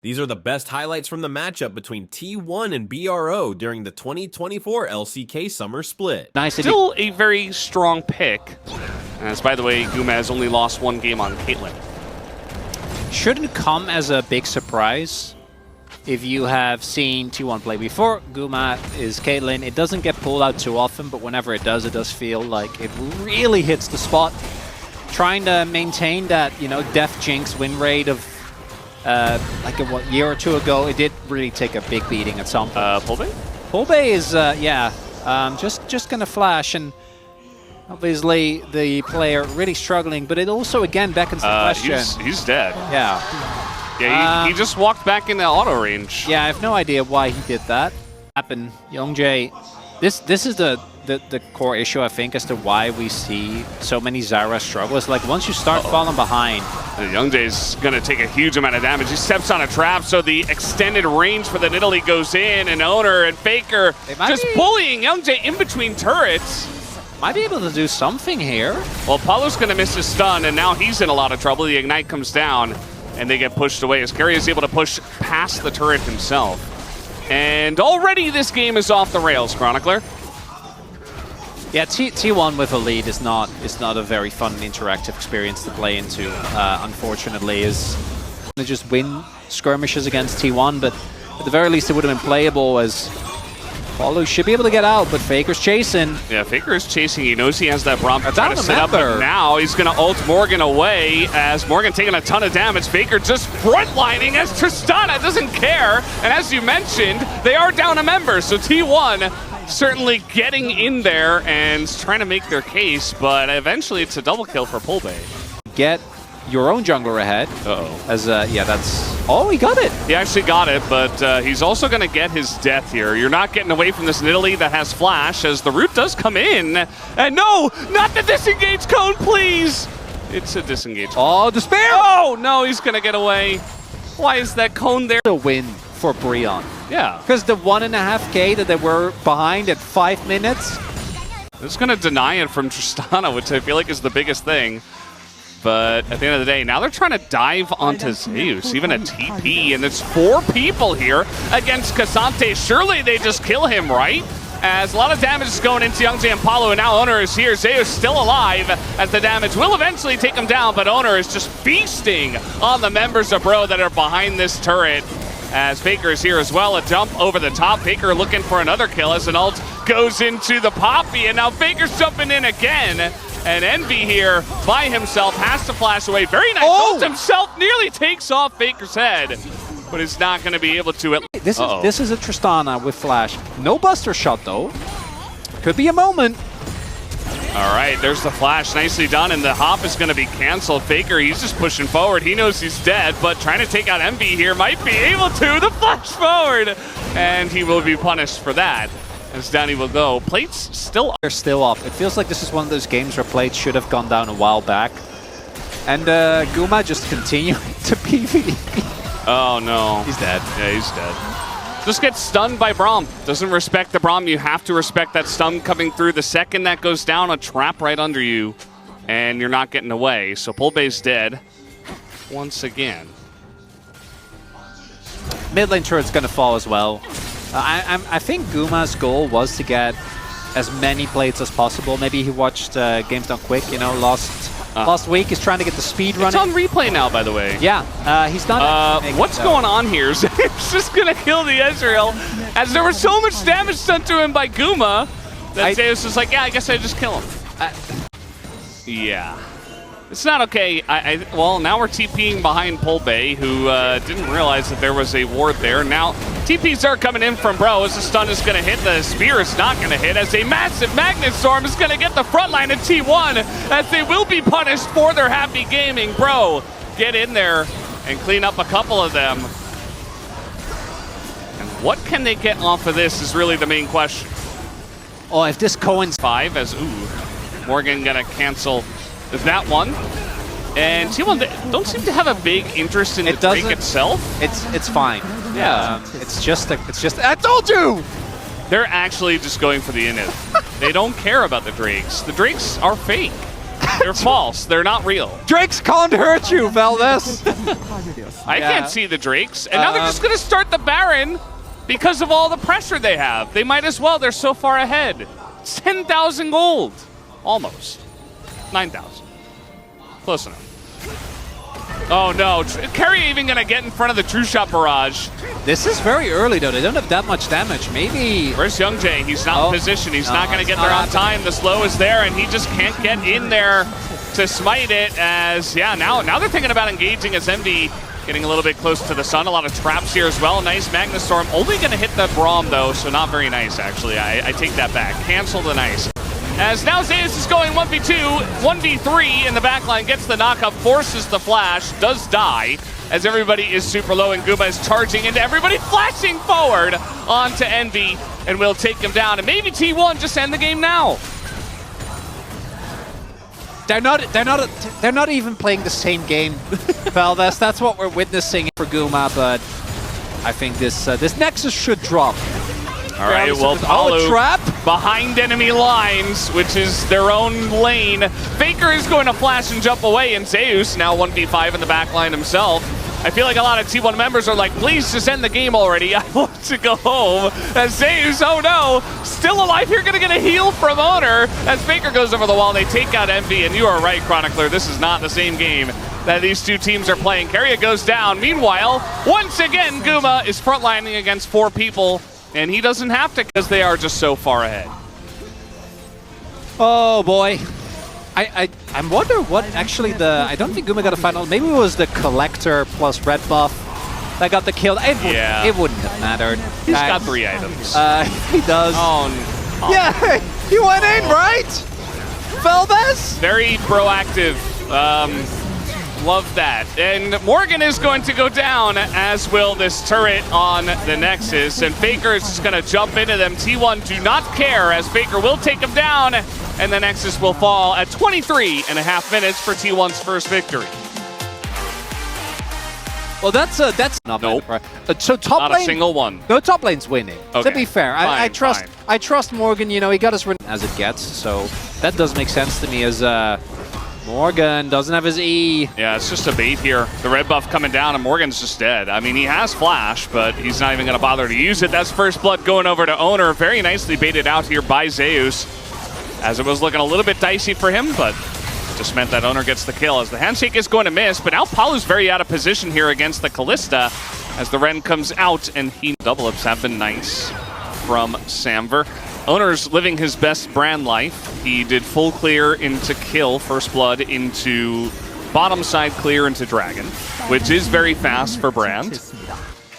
These are the best highlights from the matchup between T1 and BRO during the 2024 LCK Summer Split. Still a very strong pick. As, by the way, Guma has only lost one game on Caitlyn. Shouldn't come as a big surprise if you have seen T1 play before. Guma is Caitlyn. It doesn't get pulled out too often, but whenever it does feel like it really hits the spot. Trying to maintain that, Def Jinx win rate of like a year or two ago, it did really take a big beating at some point. Polbey? Polbey is, just gonna flash, and obviously the player really struggling, but it also again beckons the question. He's dead. Yeah, he just walked back into auto range. Yeah, I have no idea why he did that. Happen, Youngjae. This is the core issue, I think, as to why we see so many Zyra struggles. Like, once you start falling behind, Youngjae's going to take a huge amount of damage. He steps on a trap, so the extended range for the Nidalee goes in, and Owner and Faker just bullying Youngjae in between turrets. Might be able to do something here. Well, Paulo's going to miss his stun, and now he's in a lot of trouble. The Ignite comes down, and they get pushed away as Kerry is able to push past the turret himself. And already this game is off the rails, Chronicler. Yeah, T1 with a lead is not a very fun interactive experience to play into. Unfortunately, is to just win skirmishes against T1, but at the very least it would have been playable, as Paulo should be able to get out, but Faker's chasing. Yeah, Faker is chasing. He knows he has that Braum to try to set up, but now he's going to ult Morgan away as Morgan taking a ton of damage. Faker just frontlining as Tristana doesn't care. And as you mentioned, they are down a member, so T1 certainly getting in there and trying to make their case, but eventually it's a double kill for Polbey. Get your own jungler ahead. Uh-oh. As, yeah, that's... Oh, he got it! He actually got it, but he's also going to get his death here. You're not getting away from this Nidalee that has flash, as the root does come in. And no! Not the disengage cone, please! It's a disengage cone. Oh, despair! Oh, no, he's going to get away. Why is that cone there? A win for BRION. Yeah. Because the 1.5K that they were behind at 5 minutes. It's going to deny it from Tristana, which I feel like is the biggest thing. But at the end of the day, now they're trying to dive onto Zeus, even a TP, and there's 4 people here against Cassante. Surely they just kill him, right? As a lot of damage is going into Youngjae and Paulo, and now Owner is here. Zeus still alive, as the damage will eventually take him down, but Owner is just feasting on the members of Bro that are behind this turret. As Faker is here as well, a jump over the top. Faker looking for another kill as an ult goes into the Poppy, and now Faker's jumping in again. And Envy here by himself has to flash away. Very nice ult himself, nearly takes off Faker's head, but is not going to be able to. This is a Tristana with flash. No buster shot though. Could be a moment. All right, there's the flash, nicely done, and the hop is going to be canceled. Faker, he's just pushing forward. He knows he's dead, but trying to take out Envy here, might be able to. The flash forward, and he will be punished for that. As down he will go. Plates still up. They're still up. It feels like this is one of those games where Plates should have gone down a while back. And Guma just continuing to PvE. Oh no. He's dead. Yeah, he's dead. Just gets stunned by Braum. Doesn't respect the Braum. You have to respect that stun coming through. The second that goes down, a trap right under you, and you're not getting away. So Polbey's dead once again. Mid lane turret's going to fall as well. I think Guma's goal was to get as many plates as possible. Maybe he watched Games Done Quick, last week. He's trying to get the speed running. It's on replay now, by the way. Yeah, he's done it. What's going on here? He's just going to kill the Ezreal, as there was so much damage done to him by Guma that Zeus was like, yeah, I guess I just kill him. Yeah. It's not okay. Well, now we're TPing behind Polbey, who didn't realize that there was a ward there. Now, TPs are coming in from Bro as the stun is going to hit. The spear is not going to hit, as a massive Magnet Storm is going to get the front line of T1, as they will be punished for their happy gaming. Bro, get in there and clean up a couple of them. And what can they get off of this is really the main question. Oh, if this coincides... 5 as, Morgan going to cancel that one. And T1 don't seem to have a big interest in the Drake itself. It's fine. Yeah. It's just I told you! They're actually just going for the init. They don't care about the Drakes. The Drakes are fake. They're false. They're not real. Drakes can't hurt you, Valdez. I can't see the Drakes. And now they're just going to start the Baron because of all the pressure they have. They might as well. They're so far ahead. It's 10,000 gold. Almost. 9,000. Close enough. Oh no, Carry even gonna get in front of the True Shot barrage. This is very early though, they don't have that much damage, maybe. Where's Young Jae? He's not in position, he's not gonna get there on time. The slow is there and he just can't get in there to smite it as, yeah, now they're thinking about engaging as MD getting a little bit close to the sun. A lot of traps here as well. Nice Magnus Storm, only gonna hit the Braum though, so not very nice actually. I take that back, cancel the nice. As now Zeus is going 1v2, 1v3 in the backline, gets the knockup, forces the flash, does die, as everybody is super low and Guma is charging into everybody, flashing forward onto Envy, and will take him down. And maybe T1 just end the game now. They're not even playing the same game, Valdez. That's what we're witnessing for Guma, but I think this Nexus should drop. All right, well, Paulo trap behind enemy lines, which is their own lane. Faker is going to flash and jump away, and Zeus now 1v5 in the backline himself. I feel like a lot of T1 members are like, please just end the game already. I want to go home. As Zeus, oh no, still alive here, gonna get a heal from Owner. As Faker goes over the wall, they take out Envy, and you are right, Chronicler, this is not the same game that these two teams are playing. Carrier goes down. Meanwhile, once again, Guma is frontlining against 4 people. And he doesn't have to because they are just so far ahead. Oh boy. I wonder what actually I don't think Guma got a final. Maybe it was the Collector plus red buff that got the kill. It wouldn't have mattered. He's got 3 items. He does. Oh. Yeah, he went in, right? Valdez? Very proactive. Love that. And Morgan is going to go down, as will this turret on the Nexus. And Faker is just going to jump into them. T1 do not care, as Faker will take him down. And the Nexus will fall at 23.5 minutes for T1's first victory. Well, that's not nope. Right. So top not lane, a single one. No, top lane's winning. Okay. To be fair, I trust Morgan. You know, he got us as it gets. So that does make sense to me. As Morgan doesn't have his E. Yeah, it's just a bait here. The red buff coming down and Morgan's just dead. I mean, he has flash, but he's not even going to bother to use it. That's first blood going over to Owner. Very nicely baited out here by Zeus, as it was looking a little bit dicey for him, but just meant that Owner gets the kill, as the handshake is going to miss. But now Paulo's very out of position here against the Callista, as the Ren comes out, and double-ups have been nice from Samver. Owner's living his best brand life. He did full clear into kill, first blood into bottom side clear into dragon, which is very fast for brand.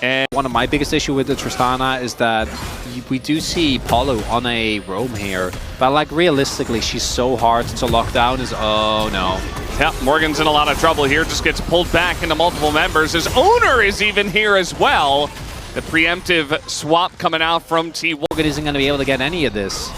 And one of my biggest issue with the Tristana is that we do see Paulo on a roam here, but like realistically, she's so hard to lock down. Oh no. Yeah, Morgan's in a lot of trouble here, just gets pulled back into multiple members. His Owner is even here as well. The preemptive swap coming out from T1. Morgan isn't going to be able to get any of this.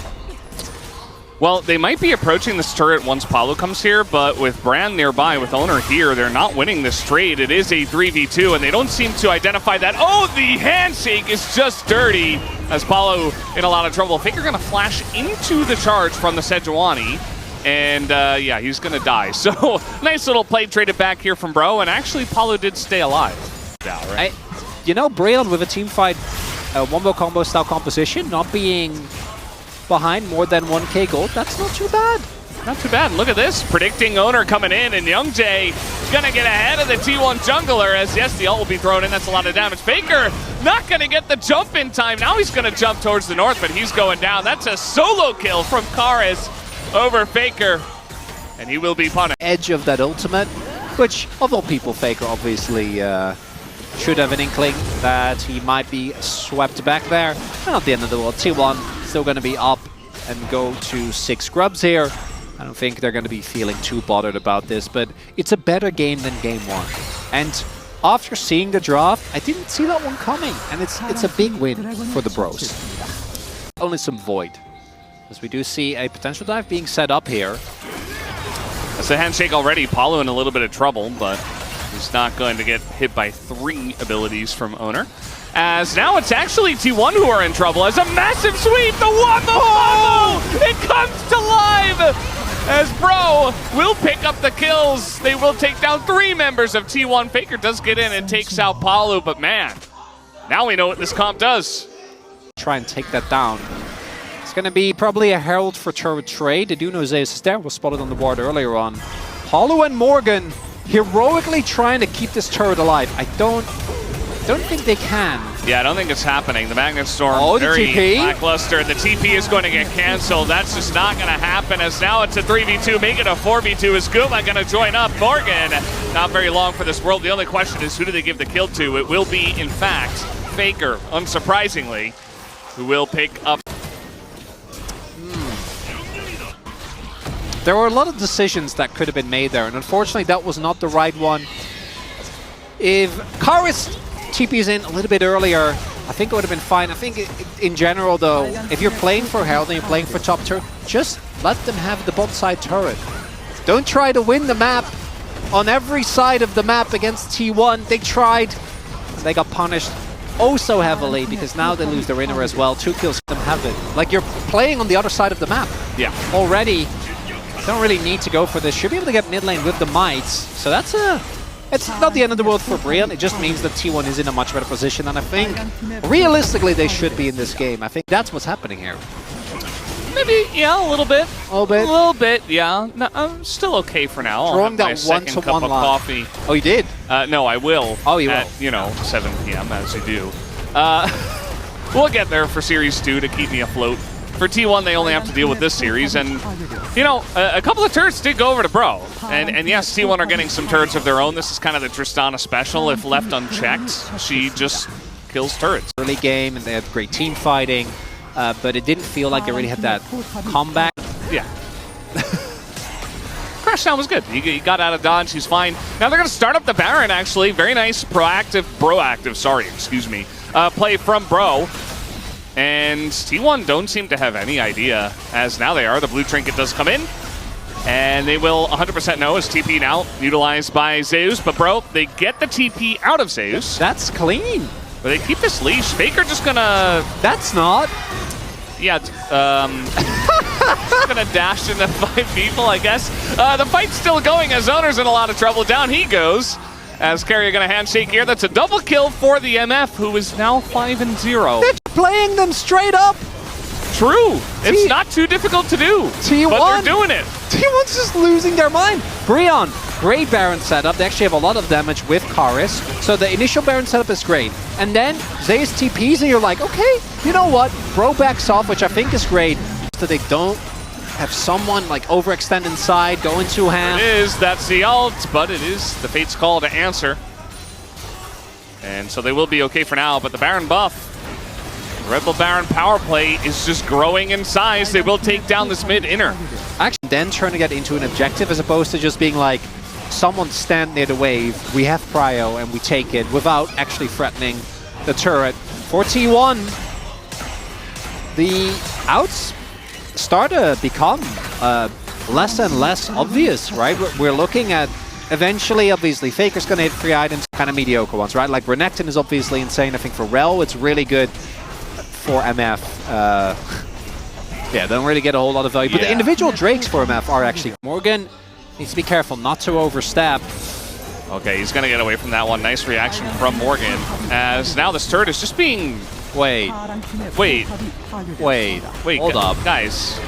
Well, they might be approaching this turret once Paulo comes here, but with Brand nearby, with Owner here, they're not winning this trade. It is a 3v2, and they don't seem to identify that. Oh, the handshake is just dirty, as Paulo in a lot of trouble. Faker going to flash into the charge from the Sejuani, and yeah, he's going to die. So, nice little play traded back here from Bro, and actually Paulo did stay alive. Now, right? You know, BRION with a team fight, wombo combo style composition, not being behind more than 1k gold, that's not too bad. Not too bad. Look at this. Predicting Owner coming in, and Young Jae going to get ahead of the T1 jungler, as yes, the ult will be thrown in. That's a lot of damage. Faker not going to get the jump in time. Now he's going to jump towards the north, but he's going down. That's a solo kill from Karis over Faker, and he will be punished. Edge of that ultimate, which, of all people, Faker obviously should have an inkling that he might be swept back there. And at the end of the world, T1 still going to be up and go to 6 grubs here. I don't think they're going to be feeling too bothered about this, but it's a better game than game 1. And after seeing the draft, I didn't see that one coming, and it's a big win for the bros. Only some void, as we do see a potential dive being set up here. That's a handshake already. Paulo in a little bit of trouble, but he's not going to get hit by 3 abilities from Owner. As now it's actually T1 who are in trouble, as a massive sweep, the wombo combo! It comes to life! as Bro will pick up the kills. They will take down 3 members of T1. Faker does get in and takes out Palu, but man, now we know what this comp does. Try and take that down. It's going to be probably a Herald for turret trade. They do know Zeus is there. Was spotted on the board earlier on. Palu and Morgan heroically trying to keep this turret alive. I don't think they can. Yeah, I don't think it's happening. The Magnet Storm, very lackluster. The TP is going to get canceled. That's just not going to happen, as now it's a 3v2, make it a 4v2. Is Guma going to join up? Morgan, not very long for this world. The only question is, who do they give the kill to? It will be, in fact, Faker, unsurprisingly, who will pick up. There were a lot of decisions that could have been made there, and unfortunately that was not the right one. If Karis TP's in a little bit earlier, I think it would have been fine. I think in general though, if you're playing for Herald and you're playing for top turret, just let them have the bot side turret. Don't try to win the map on every side of the map against T1. They tried, and they got punished oh so heavily, because now they lose their inner as well. 2 kills, them have it. Like, you're playing on the other side of the map. Yeah. Already. Don't really need to go for this. Should be able to get mid lane with the mites. So that's it's not the end of the world for Brion. It just means that T1 is in a much better position, and I think realistically they should be in this game. I think that's what's happening here. Maybe, yeah, a little bit. A little bit? A little bit, yeah. No, I'm still okay for now. Throwing that 1-to-1 line. Coffee. Oh, you did? No, I will. Oh, you at, will? You know, 7 p.m. as you do. We'll get there for Series 2 to keep me afloat. For T1, they only have to deal with this series, and, you know, a couple of turrets did go over to Bro. And yes, T1 are getting some turrets of their own. This is kind of the Tristana special. If left unchecked, she just kills turrets. Early game, and they had great team fighting, but it didn't feel like they really had that comeback. Yeah. Crashdown was good. He got out of dodge. He's fine. Now they're going to start up the Baron, actually. Very nice proactive, play from Bro. And T1 don't seem to have any idea, as now they are. The blue trinket does come in, and they will 100% know as TP now utilized by Zeus. But Bro, they get the TP out of Zeus. That's clean. But they keep this leash. Faker just gonna... That's not. Yeah, gonna dash into 5 people, I guess. The fight's still going as Owner's in a lot of trouble. Down he goes. As Carrier gonna handshake here. That's a double kill for the MF, who is now 5-0. They're playing them straight up. True. It's not too difficult to do. T1, but they're doing it. T1's just losing their mind. Brion, great Baron setup. They actually have a lot of damage with Karis. So the initial Baron setup is great. And then Zeus TPs and you're like, okay, you know what? Bro backs off, which I think is great. So they don't have someone like overextend inside, go into hand. It is, that's the ult, but it is the Fate's call to answer. And so they will be okay for now, but the Baron buff, Red Bull Baron power play is just growing in size. They will take down this mid inner. Actually, then trying to get into an objective as opposed to just being like, someone stand near the wave, we have prio and we take it without actually threatening the turret. For T1, the outs start to become less and less obvious, right? We're looking at eventually, obviously, Faker's going to hit 3 items, kind of mediocre ones, right? Like Renekton is obviously insane. I think for Rel, it's really good. For MF, yeah, don't really get a whole lot of value. But the individual Drakes for MF are actually... Morgan needs to be careful not to overstep. Okay, he's going to get away from that one. Nice reaction from Morgan, as now this turret is just being... Wait, hold up. Guys,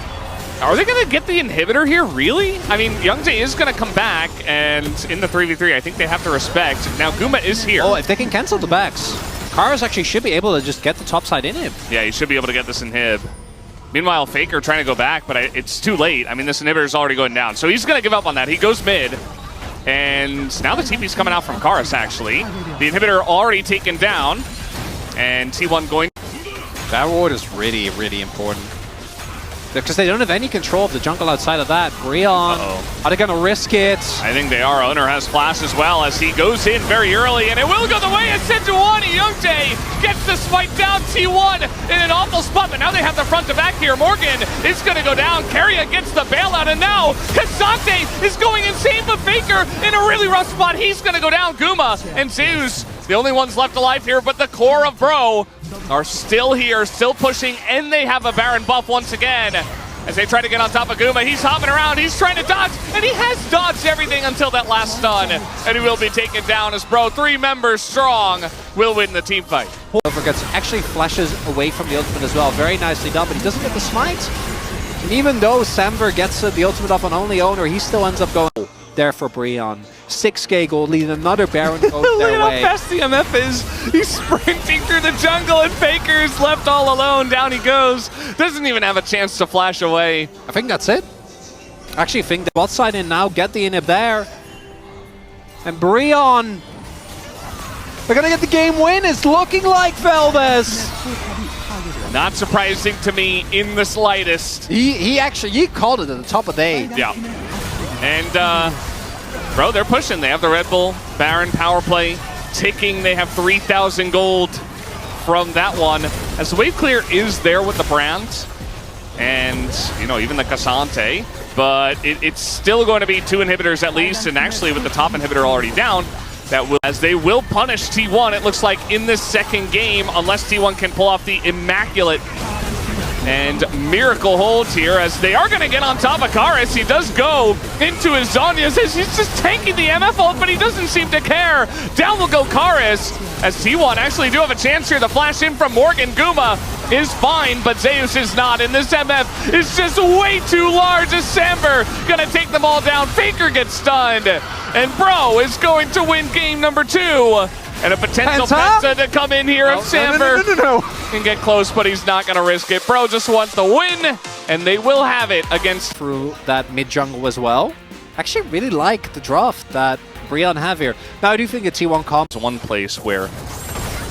are they going to get the inhibitor here, really? I mean, Youngjae is going to come back, and in the 3v3, I think they have to respect. Now, Guma is here. Oh, if they can cancel the backs, Karis actually should be able to just get the top side inhib. Yeah, he should be able to get this inhib. Meanwhile, Faker trying to go back, but it's too late. I mean, this inhibitor is already going down, so he's going to give up on that. He goes mid, and now the TP's coming out from Karis, actually. The inhibitor already taken down, and T1 going... That ward is really, really important. Because they don't have any control of the jungle outside of that. Brion, are they going to risk it? I think they are. Owner has flash as well as he goes in very early, and it will go the way of Sejuani. Youngjae gets the spike down. T1 in an awful spot, but now they have the front to back here. Morgan is going to go down. Keria gets the bailout, and now Kazante is going insane, but Faker in a really rough spot. He's going to go down. Guma and Zeus, the only ones left alive here, but the core of Bro are still here, still pushing, and they have a Baron buff once again. as they try to get on top of Guma. He's hopping around, he's trying to dodge, and he has dodged everything until that last stun. And he will be taken down as Bro, 3 members strong, will win the team fight. Gets actually flashes away from the ultimate as well. Very nicely done, but he doesn't get the smite. And even though Samver gets the ultimate off on only Owner, he still ends up going there for Brion. 6k gold lead, another Baron goes Look their at way. how fast the MF is. He's sprinting through the jungle and Faker's left all alone. Down he goes. Doesn't even have a chance to flash away. I think that's it. Actually, I think the bot side in now, get the inhib there. And Brion, they're gonna get the game win. It's looking like Veldes. Not surprising to me in the slightest. He called it at the top of day. Yeah. And Bro, they're pushing. They have the Red Bull Baron power play ticking. They have 3,000 gold from that one. As the wave clear is there with the brand and, you know, even the Cassante, but it's still going to be 2 inhibitors at least, and actually with the top inhibitor already down, that will, as they will punish T1, it looks like in this second game, unless T1 can pull off the immaculate and miracle holds here, as they are going to get on top of Karis. He does go into his Zhonya's as he's just tanking the MF ult, but he doesn't seem to care. Down will go Karis, as T1 actually do have a chance here. The flash in from Morgan. Guma is fine, but Zeus is not, and this MF is just way too large as Samver gonna take them all down. Faker gets stunned, and Bro is going to win game number 2. And a potential Penta to come in here if Samver can get close, but he's not going to risk it. Bro just wants the win, and they will have it against... Through that mid-jungle as well. Actually really like the draft that Brion have here. Now I do think a T1 comp... It's one place where...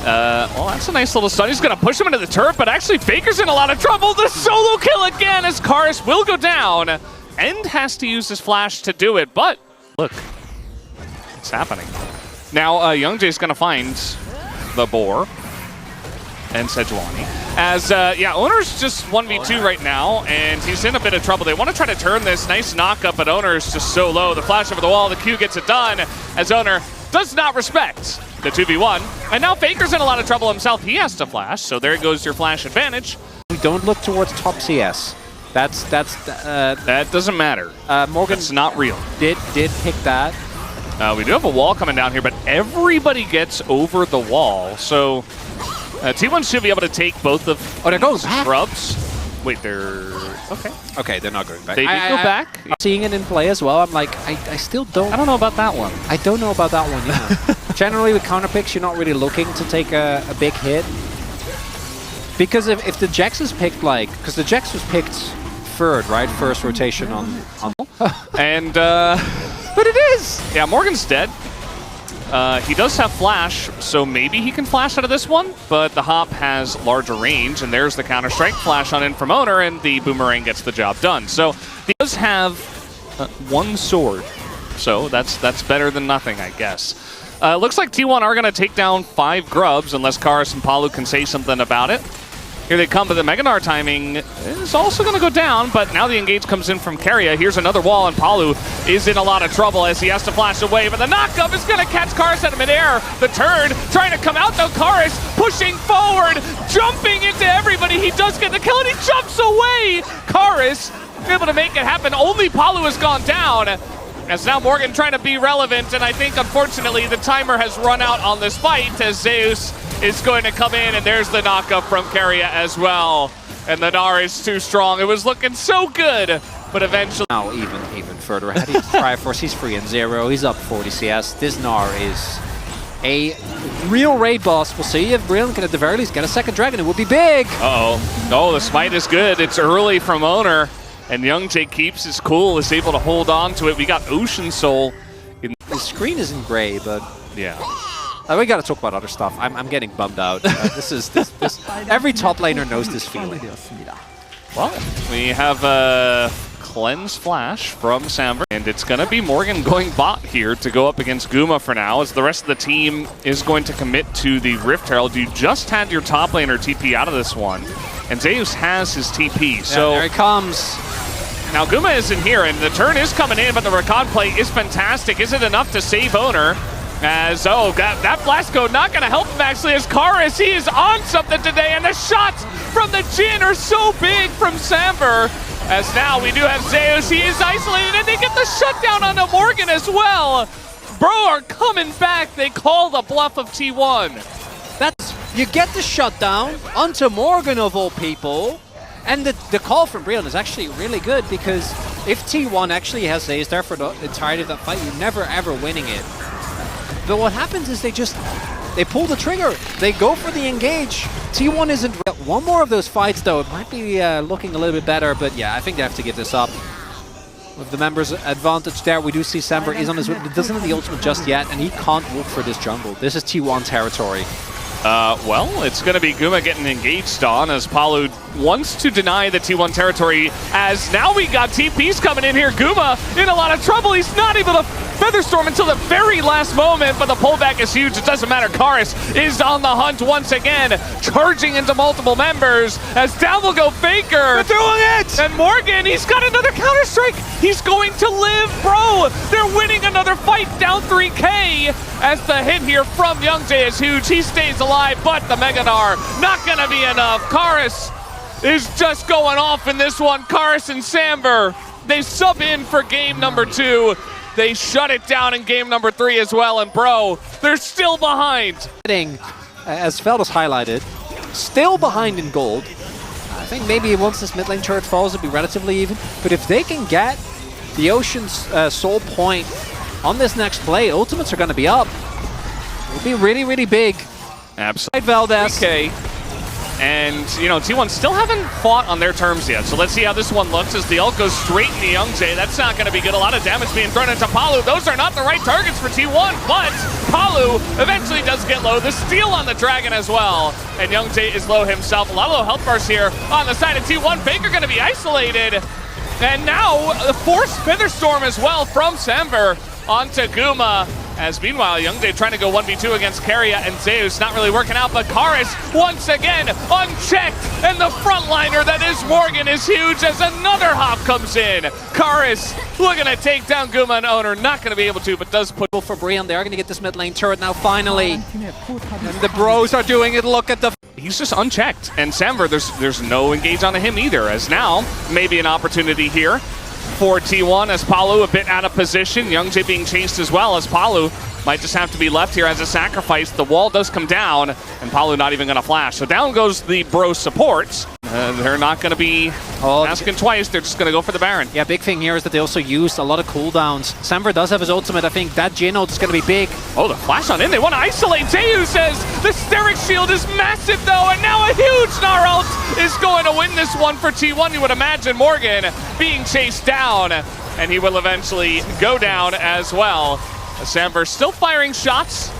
well, that's a nice little stun. He's going to push him into the turret, but actually Faker's in a lot of trouble. The solo kill again as Karis will go down and has to use his flash to do it. But look, it's happening. Now, Youngjae's going to find the boar and Sejuani. As, yeah, Owner's just 1v2 right now, and he's in a bit of trouble. They want to try to turn this. Nice knock-up, but Owner's just so low. The flash over the wall, the Q gets it done, as Owner does not respect the 2v1. And now Faker's in a lot of trouble himself. He has to flash, so there goes your flash advantage. We don't look towards top CS. That doesn't matter. Morgan It's not real. did pick that. We do have a wall coming down here, but everybody gets over the wall. So T1 should be able to take both of they're going back. Scrubs. Wait, they're... Okay. Okay, they're not going back. They did go back. Seeing it in play as well, I'm like, I still don't... I don't know about that one. I don't know about that one, yeah. Generally, with counter picks, you're not really looking to take a big hit. Because if the Jax is picked, like... Because the Jax was picked third, right? First rotation on And... But it is! Yeah, Morgan's dead. He does have flash, so maybe he can flash out of this one, but the hop has larger range, and there's the counter-strike flash on in from Owner, and the boomerang gets the job done. So he does have 1 sword, so that's better than nothing, I guess. Looks like T1 are going to take down 5 grubs, unless Karis and Palu can say something about it. Here they come, but the Meganar timing is also going to go down, but now the engage comes in from Keria. Here's another wall, and Palu is in a lot of trouble as he has to flash away, but the knockup is going to catch Karis out of midair. The turn trying to come out, though. Karis pushing forward, jumping into everybody. He does get the kill, and he jumps away. Karis able to make it happen. Only Palu has gone down. As now Morgan trying to be relevant, and I think, unfortunately, the timer has run out on this fight as Zeus is going to come in, and there's the knockup from Keria as well. And the Gnar is too strong. It was looking so good, but eventually... Now even further ahead. He's Triforce, he's 3-0, he's up 40 CS. This Gnar is a real raid boss. We'll see if Brion can at the very least get a second dragon. It would be big! Uh-oh. Oh, the smite is good. It's early from Owner. And Youngjae keeps his cool, is able to hold on to it. We got Ocean Soul. The screen isn't gray, but... Yeah. We gotta talk about other stuff. I'm getting bummed out. This every top laner knows this feeling. Well, we have a cleanse flash from Samver, and it's gonna be Morgan going bot here to go up against Guma for now, as the rest of the team is going to commit to the Rift Herald. You just had your top laner TP out of this one, and Zeus has his TP. So there he comes. Now Guma isn't here, and the turn is coming in, but the Rakan play is fantastic. Is it enough to save Owner? As, that blast code not going to help him, actually, as Karis, he is on something today, and the shots from the Jhin are so big from Samver. As now we do have Zeus, he is isolated, and they get the shutdown onto Morgan as well. Bro are coming back, they call the bluff of T1. You get the shutdown onto Morgan of all people, and the call from BRION is actually really good, because if T1 actually has Zeus there for the entirety of that fight, you're never ever winning it. But what happens is they pull the trigger, they go for the engage. T1 isn't... One more of those fights though, it might be looking a little bit better, but yeah, I think they have to give this up. With the members' advantage there, we do see Samber is on his way. He doesn't have the ultimate just yet, and he can't walk for this jungle. This is T1 territory. Well, it's going to be Guma getting engaged on, as Palu wants to deny the T1 territory, as now we got TPs coming in here. Guma in a lot of trouble. He's not able to Featherstorm until the very last moment, but the pullback is huge. It doesn't matter. Karis is on the hunt once again, charging into multiple members, as down will go Faker. They're doing it! And Morgan, he's got another Counter-Strike. He's going to live, bro. They're winning another fight, down 3K, as the hit here from YoungJ is huge. He stays alive, but the Meganar not gonna be enough. Karis is just going off in this one. Karis and Samber, they sub in for game number 2. They shut it down in game number 3 as well, and bro, they're still behind. As Feldos highlighted, still behind in gold. I think maybe once this mid lane turret falls, it'll be relatively even. But if they can get the Ocean's soul point on this next play, ultimates are going to be up. It'll be really, really big. Absolutely. Valdez. Okay. And, you know, T1 still haven't fought on their terms yet, so let's see how this one looks as the ult goes straight into YoungJ. That's not going to be good. A lot of damage being thrown into Palu. Those are not the right targets for T1, but Palu eventually does get low. The steal on the Dragon as well, and YoungJ is low himself. A lot of low health bars here on the side of T1. Faker going to be isolated, and now the forced Featherstorm as well from Samber onto Guma. As meanwhile, YoungJ trying to go 1v2 against Keria and Zeus, not really working out, but Karis once again unchecked, and the frontliner that is Morgan is huge as another hop comes in. Karis looking to take down Guma and Owner, not going to be able to, but does put for BRION. They are going to get this mid lane turret now finally. And the bros are doing it. Look at the... He's just unchecked, and Samver, there's no engage on him either, as now maybe an opportunity here for T1 as Palu a bit out of position. YoungJ being chased as well, as Palu might just have to be left here as a sacrifice. The wall does come down, and Palu not even going to flash. So down goes the bro supports. They're not going to be asking twice. They're just going to go for the Baron. Yeah, big thing here is that they also used a lot of cooldowns. Samver does have his ultimate. I think that Jhin ult is going to be big. Oh, the flash on in. They want to isolate. Zeus says the Steric shield is massive, though, and now a huge Gnar ult is going to win this one for T1. You would imagine Morgan being chased down, and he will eventually go down as well. Samver still firing shots.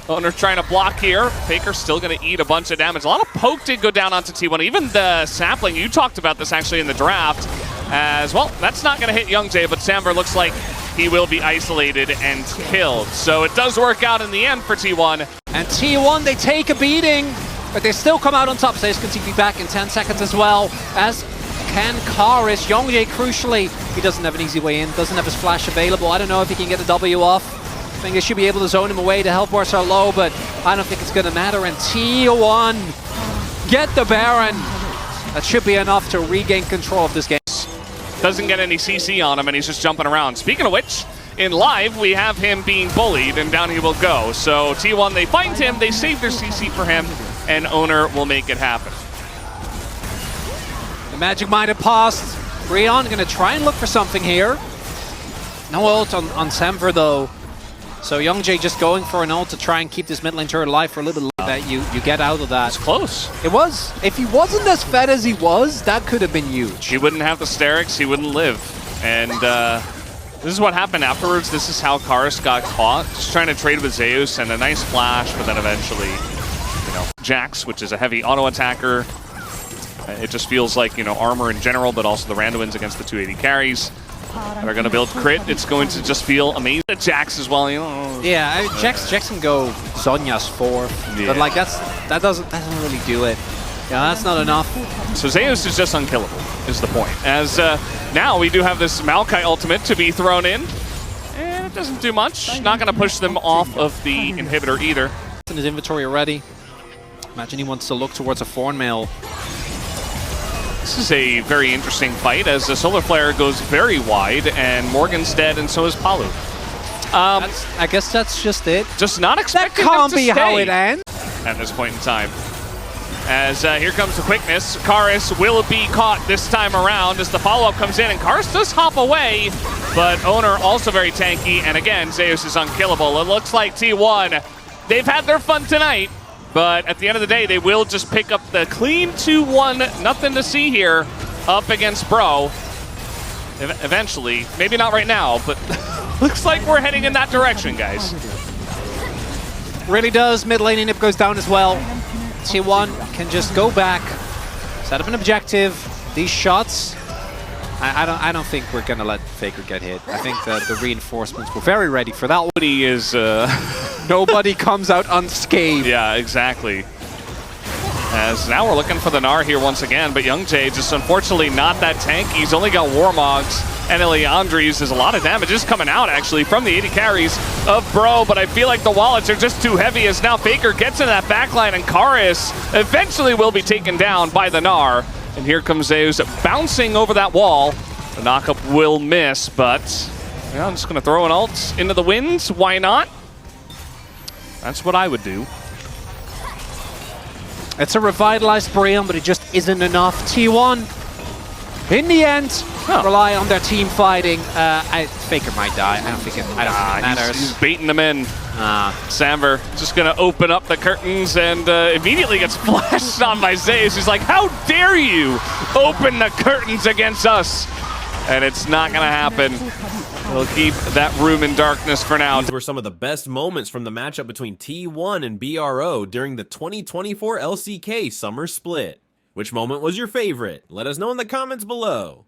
Owner trying to block here. Faker still going to eat a bunch of damage. A lot of poke did go down onto T1. Even the sapling, you talked about this actually in the draft as well. That's not going to hit YoungJ, but Samver looks like he will be isolated and killed. So it does work out in the end for T1. And T1, they take a beating, but they still come out on top. Zeus can be back in 10 seconds as well, as can Karis. YoungJ, crucially, he doesn't have an easy way in, doesn't have his flash available. I don't know if he can get a W off. I think they should be able to zone him away. The health bars are low, but I don't think it's going to matter. And T1 get the Baron. That should be enough to regain control of this game. Doesn't get any CC on him, and he's just jumping around. Speaking of which, in live, we have him being bullied, and down he will go. So T1, they find him, they save their CC for him, and Owner will make it happen. The Magic might have passed. BRION going to try and look for something here. No ult on Samver, though. So YoungJ just going for an ult to try and keep this mid lane turret alive for a little bit that you get out of that. It's close. It was. If he wasn't as fed as he was, that could have been huge. He wouldn't have the Sterics, he wouldn't live. And this is what happened afterwards. This is how Karis got caught. Just trying to trade with Zeus and a nice flash, but then eventually, you know, Jax, which is a heavy auto attacker. It just feels like, you know, armor in general, but also the Randuins against the 280 carries. They're going to build crit. It's going to just feel amazing. Jax as well, you know. Yeah, Jax can go Zhonya's 4, yeah. But like that doesn't really do it. Yeah, that's not enough. So Zeus is just unkillable, is the point. As now we do have this Maokai ultimate to be thrown in, and it doesn't do much. Not going to push them off of the inhibitor either. In his inventory already. Imagine he wants to look towards a Thornmail. This is a very interesting fight as the Solar Flare goes very wide and Morgan's dead and so is Palu. I guess that's just it. Just not That expecting can't them to be how stay it ends. at this point in time. As here comes the quickness. Karis will be caught this time around as the follow-up comes in, and Karis does hop away, but Owner also very tanky, and again, Zeus is unkillable. It looks like T1, they've had their fun tonight, but at the end of the day, they will just pick up the clean 2-1, nothing to see here, up against Bro. Eventually, maybe not right now, but looks like we're heading in that direction, guys. Really does. Mid lane inhib goes down as well. T1 can just go back, set up an objective. These shots, I don't think we're gonna let Faker get hit. I think that the reinforcements were very ready for that one. Nobody is, Nobody comes out unscathed. yeah, exactly. As now we're looking for the Gnar here once again, but Young Jay just unfortunately not that tanky. He's only got Warmogs and Eliandres. There's a lot of damages coming out actually from the 80 carries of Bro, but I feel like the wallets are just too heavy as now Faker gets in that backline and Karis eventually will be taken down by the Gnar. And here comes Zeus bouncing over that wall. The knockup will miss, but yeah, I'm just gonna throw an ult into the winds. Why not? That's what I would do. It's a revitalized Brion, but it just isn't enough. T1, in the end, rely on their team fighting. Faker might die. I don't think it matters. He's baiting them in. Samver just going to open up the curtains and immediately gets flashed on by Zeus. He's like, how dare you open the curtains against us? And it's not going to happen. We'll keep that room in darkness for now. These were some of the best moments from the matchup between T1 and BRO during the 2024 LCK Summer Split. Which moment was your favorite? Let us know in the comments below.